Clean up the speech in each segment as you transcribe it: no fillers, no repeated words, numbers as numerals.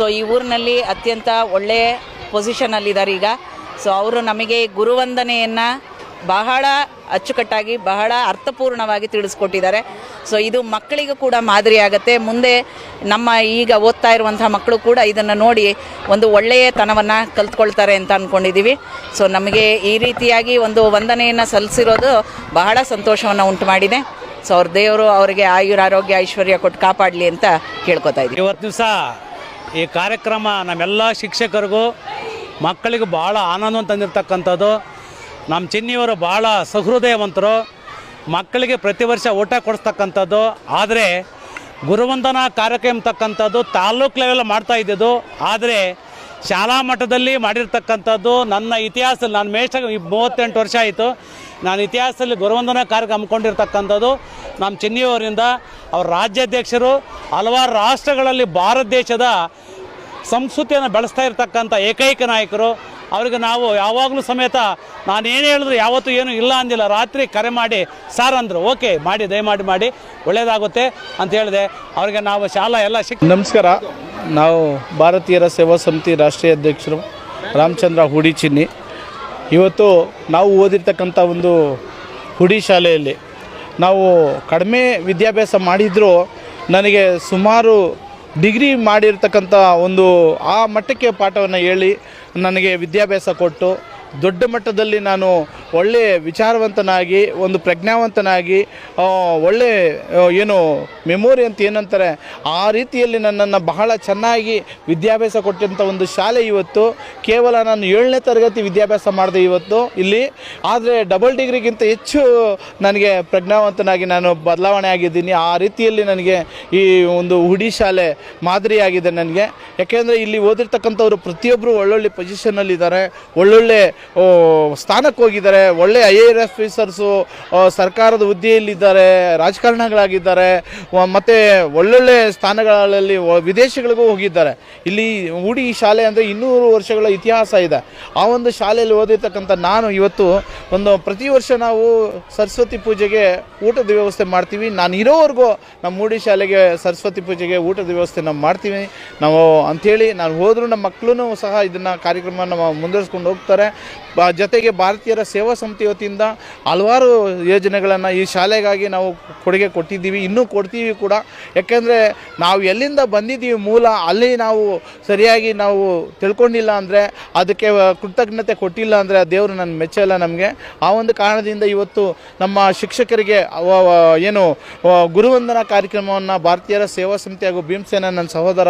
So ಈ ಊರಿನಲ್ಲಿ ಅತ್ಯಂತ ಒಳ್ಳೆಯ ಪೊಸಿಷನಲ್ಲಿದ್ದಾರೆ ಈಗ. ಸೊ ಅವರು ನಮಗೆ ಗುರುವಂದನೆಯನ್ನು ಬಹಳ ಅಚ್ಚುಕಟ್ಟಾಗಿ ಬಹಳ ಅರ್ಥಪೂರ್ಣವಾಗಿ ತಿಳಿಸ್ಕೊಟ್ಟಿದ್ದಾರೆ. ಸೊ ಇದು ಮಕ್ಕಳಿಗೂ ಕೂಡ ಮಾದರಿ ಆಗುತ್ತೆ. ಮುಂದೆ ನಮ್ಮ ಈಗ ಓದ್ತಾ ಇರುವಂಥ ಮಕ್ಕಳು ಕೂಡ ಇದನ್ನು ನೋಡಿ ಒಂದು ಒಳ್ಳೆಯತನವನ್ನು ಕಲ್ತ್ಕೊಳ್ತಾರೆ ಅಂತ ಅಂದ್ಕೊಂಡಿದ್ದೀವಿ. ಸೊ ನಮಗೆ ಈ ರೀತಿಯಾಗಿ ಒಂದು ವಂದನೆಯನ್ನು ಸಲ್ಲಿಸಿರೋದು ಬಹಳ ಸಂತೋಷವನ್ನು ಉಂಟು ಮಾಡಿದೆ. ಸೊ ಅವ್ರ ದೇವರು ಅವರಿಗೆ ಆರೋಗ್ಯ ಐಶ್ವರ್ಯ ಕೊಟ್ಟು ಕಾಪಾಡಲಿ ಅಂತ ಕೇಳ್ಕೊತಾ ಇದ್ದೀವಿ. ಇವತ್ತು ದಿವಸ ಈ ಕಾರ್ಯಕ್ರಮ ನಮ್ಮೆಲ್ಲ ಶಿಕ್ಷಕರಿಗೂ ಮಕ್ಕಳಿಗೂ ಭಾಳ ಆನಂದವನ್ನು ತಂದಿರತಕ್ಕಂಥದ್ದು. ನಮ್ಮ ಚಿನ್ನಿಯವರು ಭಾಳ ಸಹೃದಯವಂತರು, ಮಕ್ಕಳಿಗೆ ಪ್ರತಿ ವರ್ಷ ಊಟ ಕೊಡಿಸ್ತಕ್ಕಂಥದ್ದು. ಆದರೆ ಗುರುವಂದನಾ ಕಾರ್ಯಕ್ರಮ ತಕ್ಕಂಥದ್ದು ತಾಲೂಕು ಲೆವೆಲ್ ಮಾಡ್ತಾ ಇದ್ದಿದ್ದು, ಆದರೆ ಶಾಲಾ ಮಟ್ಟದಲ್ಲಿ ಮಾಡಿರ್ತಕ್ಕಂಥದ್ದು ನನ್ನ ಇತಿಹಾಸದಲ್ಲಿ ನಾನು ಮೇಷ್ಟ್ರ 38 ವರ್ಷ ಆಯಿತು. ನಾನು ಇತಿಹಾಸದಲ್ಲಿ ಗುರುವಂದನಾ ಕಾರ್ಯಕ್ರಮ ಹಮ್ಮಿಕೊಂಡಿರ್ತಕ್ಕಂಥದ್ದು ನಮ್ಮ ಚಿನ್ನಿಯವರಿಂದ. ಅವ್ರ ರಾಜ್ಯಾಧ್ಯಕ್ಷರು ಹಲವಾರು ರಾಷ್ಟ್ರಗಳಲ್ಲಿ ಭಾರತ ದೇಶದ ಸಂಸ್ಕೃತಿಯನ್ನು ಬೆಳೆಸ್ತಾ ಇರ್ತಕ್ಕಂಥ ಏಕೈಕ ನಾಯಕರು. ಅವ್ರಿಗೆ ನಾವು ಯಾವಾಗಲೂ ಸಮೇತ ನಾನೇನು ಹೇಳಿದ್ರು ಯಾವತ್ತೂ ಏನು ಇಲ್ಲ ಅಂದಿಲ್ಲ. ರಾತ್ರಿ ಕರೆ ಮಾಡಿ ಸಾರ್ ಅಂದರು, ಓಕೆ ಮಾಡಿ ದಯಮಾಡಿ ಮಾಡಿ ಒಳ್ಳೆಯದಾಗುತ್ತೆ ಅಂತ ಹೇಳಿದೆ. ಅವ್ರಿಗೆ ನಾವು ಶಾಲಾ ಎಲ್ಲ ನಮಸ್ಕಾರ. ನಾವು ಭಾರತೀಯರ ಸೇವಾ ಸಮಿತಿ ರಾಷ್ಟ್ರೀಯ ಅಧ್ಯಕ್ಷರು ರಾಮಚಂದ್ರ ಹುಡಿ ಚಿನ್ನಿ. ಇವತ್ತು ನಾವು ಓದಿರ್ತಕ್ಕಂಥ ಒಂದು ಹುಡಿ ಶಾಲೆಯಲ್ಲಿ ನಾವು ಕಡಿಮೆ ವಿದ್ಯಾಭ್ಯಾಸ ಮಾಡಿದರೂ ನನಗೆ ಸುಮಾರು ಡಿಗ್ರಿ ಮಾಡಿರ್ತಕ್ಕಂಥ ಒಂದು ಆ ಮಟ್ಟಕ್ಕೆ ಪಾಠವನ್ನು ಹೇಳಿ ನನಗೆ ವಿದ್ಯಾಭ್ಯಾಸ ಕೊಟ್ಟು ದೊಡ್ಡ ಮಟ್ಟದಲ್ಲಿ ನಾನು ಒಳ್ಳೆ ವಿಚಾರವಂತನಾಗಿ ಒಂದು ಪ್ರಜ್ಞಾವಂತನಾಗಿ ಒಳ್ಳೆ ಏನು ಮೆಮೊರಿ ಅಂತ ಏನಂತಾರೆ ಆ ರೀತಿಯಲ್ಲಿ ನನ್ನನ್ನು ಬಹಳ ಚೆನ್ನಾಗಿ ವಿದ್ಯಾಭ್ಯಾಸ ಕೊಟ್ಟಂಥ ಒಂದು ಶಾಲೆ ಇವತ್ತು. ಕೇವಲ ನಾನು 7ನೇ ತರಗತಿ ವಿದ್ಯಾಭ್ಯಾಸ ಮಾಡಿದೆ ಇವತ್ತು ಇಲ್ಲಿ, ಆದರೆ ಡಬಲ್ ಡಿಗ್ರಿಗಿಂತ ಹೆಚ್ಚು ನನಗೆ ಪ್ರಜ್ಞಾವಂತನಾಗಿ ನಾನು ಬದಲಾವಣೆ ಆಗಿದ್ದೀನಿ. ಆ ರೀತಿಯಲ್ಲಿ ನನಗೆ ಈ ಒಂದು ಹುಡಿ ಶಾಲೆ ಮಾದರಿಯಾಗಿದೆ ನನಗೆ. ಯಾಕೆಂದರೆ ಇಲ್ಲಿ ಓದಿರ್ತಕ್ಕಂಥವ್ರು ಪ್ರತಿಯೊಬ್ಬರು ಒಳ್ಳೊಳ್ಳೆ ಪೊಸಿಷನ್ನಲ್ಲಿದ್ದಾರೆ, ಒಳ್ಳೊಳ್ಳೆ ಸ್ಥಾನಕ್ಕೆ ಹೋಗಿದ್ದಾರೆ, ಒಳ್ಳೆ IAS ಆಫೀಸರ್ಸು, ಸರ್ಕಾರದ ಹುದ್ದೆಯಲ್ಲಿದ್ದಾರೆ, ರಾಜಕಾರಣಗಳಾಗಿದ್ದಾರೆ, ಮತ್ತು ಒಳ್ಳೊಳ್ಳೆ ಸ್ಥಾನಗಳಲ್ಲಿ ವಿದೇಶಗಳಿಗೂ ಹೋಗಿದ್ದಾರೆ. ಇಲ್ಲಿ ಹುಡಿ ಶಾಲೆ ಅಂದರೆ 200 ವರ್ಷಗಳ ಇತಿಹಾಸ ಇದೆ. ಆ ಒಂದು ಶಾಲೆಯಲ್ಲಿ ಓದಿರ್ತಕ್ಕಂಥ ನಾನು ಇವತ್ತು ಪ್ರತಿ ವರ್ಷ ನಾವು ಸರಸ್ವತಿ ಪೂಜೆಗೆ ಊಟದ ವ್ಯವಸ್ಥೆ ಮಾಡ್ತೀವಿ. ನಾನು ಇರೋವರೆಗೂ ನಮ್ಮ ಹುಡಿ ಶಾಲೆಗೆ ಸರಸ್ವತಿ ಪೂಜೆಗೆ ಊಟದ ವ್ಯವಸ್ಥೆ ನಾವು ಮಾಡ್ತೀವಿ ನಾವು ಅಂಥೇಳಿ. ನಾನು ಹೋದರೂ ನಮ್ಮ ಮಕ್ಕಳು ಸಹ ಇದನ್ನು ಕಾರ್ಯಕ್ರಮವನ್ನು ಮುಂದುವರಿಸ್ಕೊಂಡು ಹೋಗ್ತಾರೆ. ಜೊತೆಗೆ ಭಾರತೀಯರ ಸೇವಾ ಸಮಿತಿ ವತಿಯಿಂದ ಹಲವಾರು ಯೋಜನೆಗಳನ್ನು ಈ ಶಾಲೆಗಾಗಿ ನಾವು ಕೊಡುಗೆ ಕೊಟ್ಟಿದ್ದೀವಿ, ಇನ್ನೂ ಕೊಡ್ತೀವಿ ಕೂಡ. ಯಾಕೆಂದರೆ ನಾವು ಎಲ್ಲಿಂದ ಬಂದಿದ್ದೀವಿ ಮೂಲ ಅಲ್ಲಿ ನಾವು ಸರಿಯಾಗಿ ನಾವು ತಿಳ್ಕೊಂಡಿಲ್ಲ ಅಂದರೆ, ಅದಕ್ಕೆ ಕೃತಜ್ಞತೆ ಕೊಟ್ಟಿಲ್ಲ ಅಂದರೆ ದೇವರು ನನ್ನ ಮೆಚ್ಚಲ್ಲ ನಮಗೆ. ಆ ಒಂದು ಕಾರಣದಿಂದ ಇವತ್ತು ನಮ್ಮ ಶಿಕ್ಷಕರಿಗೆ ಏನು ಗುರುವಂದನಾ ಕಾರ್ಯಕ್ರಮವನ್ನು ಭಾರತೀಯರ ಸೇವಾ ಸಮಿತಿ ಹಾಗೂ ಭೀಮಸೇನ ನನ್ನ ಸಹೋದರ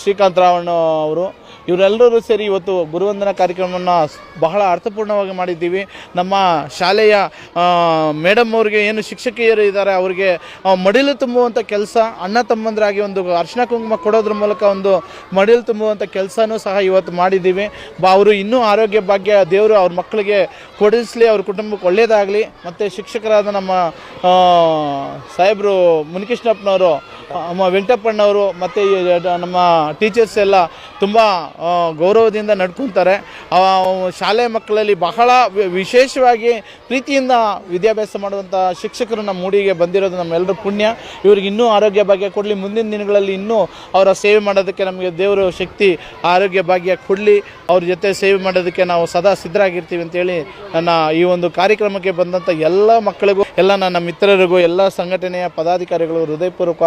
ಶ್ರೀಕಾಂತ್ ರಾವಣ್ಣ ಅವರು ಇವರೆಲ್ಲರೂ ಸೇರಿ ಇವತ್ತು ಗುರುವಂದನಾ ಕಾರ್ಯಕ್ರಮವನ್ನು ಬಹಳ ಅರ್ಥಪೂರ್ಣವಾಗಿ ಮಾಡಿದ್ದೀವಿ. ನಮ್ಮ ಶಾಲೆಯ ಮೇಡಮ್ ಅವ್ರಿಗೆ ಏನು ಶಿಕ್ಷಕಿಯರು ಇದ್ದಾರೆ ಅವರಿಗೆ ಮಡಿಲು ತುಂಬುವಂಥ ಕೆಲಸ, ಅಣ್ಣ ತಮ್ಮಂದರಾಗಿ ಒಂದು ಅರ್ಶಿನ ಕುಂಕುಮ ಕೊಡೋದ್ರ ಮೂಲಕ ಒಂದು ಮಡಿಲು ತುಂಬುವಂಥ ಕೆಲಸನೂ ಸಹ ಇವತ್ತು ಮಾಡಿದ್ದೀವಿ. ಅವರು ಇನ್ನೂ ಆರೋಗ್ಯ ಭಾಗ್ಯ ದೇವರು ಅವ್ರ ಮಕ್ಕಳಿಗೆ ಕೊಡಿಸಲಿ, ಅವ್ರ ಕುಟುಂಬಕ್ಕೆ ಒಳ್ಳೆಯದಾಗಲಿ. ಮತ್ತು ಶಿಕ್ಷಕರಾದ ನಮ್ಮ ಸಾಹೇಬರು ಮುನಿಕೃಷ್ಣಪ್ಪನವರು, ವೆಂಕಟಪ್ಪಣ್ಣವರು ಮತ್ತು ನಮ್ಮ ಟೀಚರ್ಸ್ ಎಲ್ಲ ತುಂಬ ಗೌರವದಿಂದ ನಡ್ಕೊತಾರೆ. ಶಾಲೆ ಮಕ್ಕಳಲ್ಲಿ ಬಹಳ ವಿಶೇಷವಾಗಿ ಪ್ರೀತಿಯಿಂದ ವಿದ್ಯಾಭ್ಯಾಸ ಮಾಡುವಂಥ ಶಿಕ್ಷಕರು ನಮ್ಮ ಮೂಡಿಗೆ ಬಂದಿರೋದು ನಮ್ಮೆಲ್ಲರ ಪುಣ್ಯ. ಇವ್ರಿಗೆ ಇನ್ನೂ ಆರೋಗ್ಯ ಭಾಗ್ಯ ಕೊಡಲಿ, ಮುಂದಿನ ದಿನಗಳಲ್ಲಿ ಇನ್ನೂ ಅವರ ಸೇವೆ ಮಾಡೋದಕ್ಕೆ ನಮಗೆ ದೇವರು ಶಕ್ತಿ ಆರೋಗ್ಯ ಭಾಗ್ಯ ಕೊಡಲಿ. ಅವ್ರ ಜೊತೆ ಸೇವೆ ಮಾಡೋದಕ್ಕೆ ನಾವು ಸದಾ ಸಿದ್ಧರಾಗಿರ್ತೀವಿ ಅಂತೇಳಿ ನನ್ನ ಈ ಒಂದು ಕಾರ್ಯಕ್ರಮಕ್ಕೆ ಬಂದಂಥ ಎಲ್ಲ ಮಕ್ಕಳಿಗೂ, ಎಲ್ಲ ನನ್ನ ಮಿತ್ರರಿಗೂ, ಎಲ್ಲ ಸಂಘಟನೆಯ ಪದಾಧಿಕಾರಿಗಳು ಹೃದಯಪೂರ್ವಕ